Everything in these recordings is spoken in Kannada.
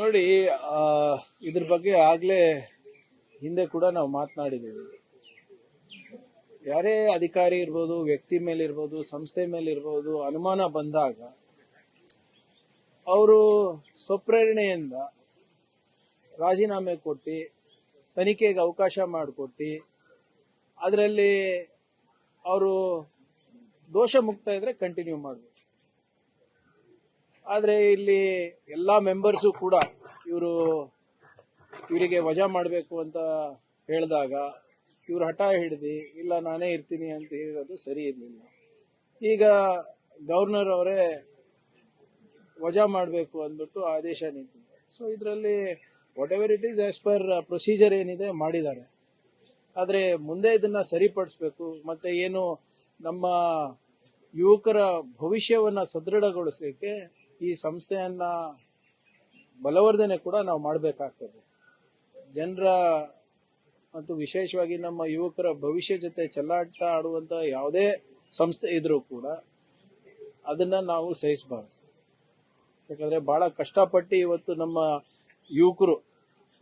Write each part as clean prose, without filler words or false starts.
ನೋಡಿ, ಆ, ಇದ್ರ ಬಗ್ಗೆ ಆಗ್ಲೇ ಹಿಂದೆ ಕೂಡ ನಾವು ಮಾತನಾಡಿದ್ದೀವಿ. ಯಾರೇ ಅಧಿಕಾರಿ ಇರ್ಬೋದು, ವ್ಯಕ್ತಿ ಮೇಲೆ ಇರ್ಬೋದು, ಸಂಸ್ಥೆ ಮೇಲೆ ಇರ್ಬೋದು, ಅನುಮಾನ ಬಂದಾಗ ಅವರು ಸ್ವಪ್ರೇರಣೆಯಿಂದ ರಾಜೀನಾಮೆ ಕೊಟ್ಟು ತನಿಖೆಗೆ ಅವಕಾಶ ಮಾಡಿಕೊಟ್ಟು ಅದರಲ್ಲಿ ಅವರು ದೋಷ ಮುಕ್ತ ಇದ್ರೆ ಕಂಟಿನ್ಯೂ ಮಾಡಬೇಕು. ಆದ್ರೆ ಇಲ್ಲಿ ಎಲ್ಲಾ ಮೆಂಬರ್ಸು ಕೂಡ ಇವರಿಗೆ ವಜಾ ಮಾಡಬೇಕು ಅಂತ ಹೇಳಿದಾಗ ಇವರು ಹಠ ಹಿಡಿದು ಇಲ್ಲ ನಾನೇ ಇರ್ತೀನಿ ಅಂತ ಹೇಳೋದು ಸರಿ ಇರಲಿಲ್ಲ. ಈಗ ಗವರ್ನರ್ ಅವರೇ ವಜಾ ಮಾಡಬೇಕು ಅಂದ್ಬಿಟ್ಟು ಆದೇಶ ನೀಡಿದ್ದಾರೆ. ಸೊ ಇದರಲ್ಲಿ what ever it is as per procedure ಏನಿದೆ ಮಾಡಿದ್ದಾರೆ. ಆದ್ರೆ ಮುಂದೆ ಇದನ್ನ ಸರಿಪಡಿಸಬೇಕು. ಮತ್ತೆ ಏನು ನಮ್ಮ ಯುವಕರ ಭವಿಷ್ಯವನ್ನ ಸದೃಢಗೊಳಿಸಲಿಕ್ಕೆ ಈ ಸಂಸ್ಥೆಯನ್ನ ಬಲವರ್ಧನೆ ಕೂಡ ನಾವು ಮಾಡಬೇಕಾಗ್ತದೆ. ಜನರ ಮತ್ತು ವಿಶೇಷವಾಗಿ ನಮ್ಮ ಯುವಕರ ಭವಿಷ್ಯ ಜೊತೆ ಚೆಲ್ಲಾಟ ಆಡುವಂತ ಯಾವುದೇ ಸಂಸ್ಥೆ ಇದ್ರೂ ಕೂಡ ಅದನ್ನ ನಾವು ಸಹಿಸಬಾರದು. ಯಾಕಂದ್ರೆ ಬಹಳ ಕಷ್ಟಪಟ್ಟು ಇವತ್ತು ನಮ್ಮ ಯುವಕರು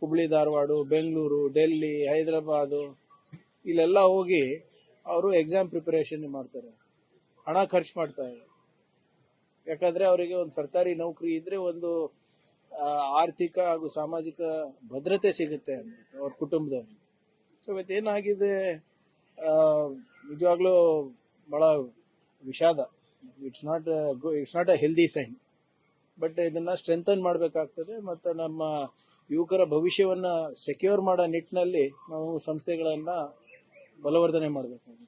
ಹುಬ್ಳಿ, ಧಾರವಾಡ, ಬೆಂಗಳೂರು, ಡೆಲ್ಲಿ, ಹೈದರಾಬಾದ್ ಇಲ್ಲೆಲ್ಲ ಹೋಗಿ ಅವರು ಎಕ್ಸಾಮ್ ಪ್ರಿಪರೇಷನ್ ಮಾಡ್ತಾರೆ, ಹಣ ಖರ್ಚು ಮಾಡ್ತಾರೆ. ಯಾಕಂದ್ರೆ ಅವರಿಗೆ ಒಂದು ಸರ್ಕಾರಿ ನೌಕರಿ ಇದ್ರೆ ಒಂದು ಆರ್ಥಿಕ ಹಾಗೂ ಸಾಮಾಜಿಕ ಭದ್ರತೆ ಸಿಗುತ್ತೆ ಅಂದ್ಬಿಟ್ಟು ಅವ್ರ ಕುಟುಂಬದವರಿಗೆ. ಸೊ ಇವತ್ತೇನಾಗಿದೆ, ನಿಜವಾಗ್ಲೂ ಬಹಳ ವಿಷಾದ. It's not a healthy sign. But ಇದನ್ನ ಸ್ಟ್ರೆಂಥನ್ ಮಾಡಬೇಕಾಗ್ತದೆ. ಮತ್ತು ನಮ್ಮ ಯುವಕರ ಭವಿಷ್ಯವನ್ನ ಸೆಕ್ಯೂರ್ ಮಾಡೋ ನಿಟ್ಟಿನಲ್ಲಿ ನಾವು ಸಂಸ್ಥೆಗಳನ್ನ ಬಲವರ್ಧನೆ ಮಾಡಬೇಕಾಗುತ್ತೆ.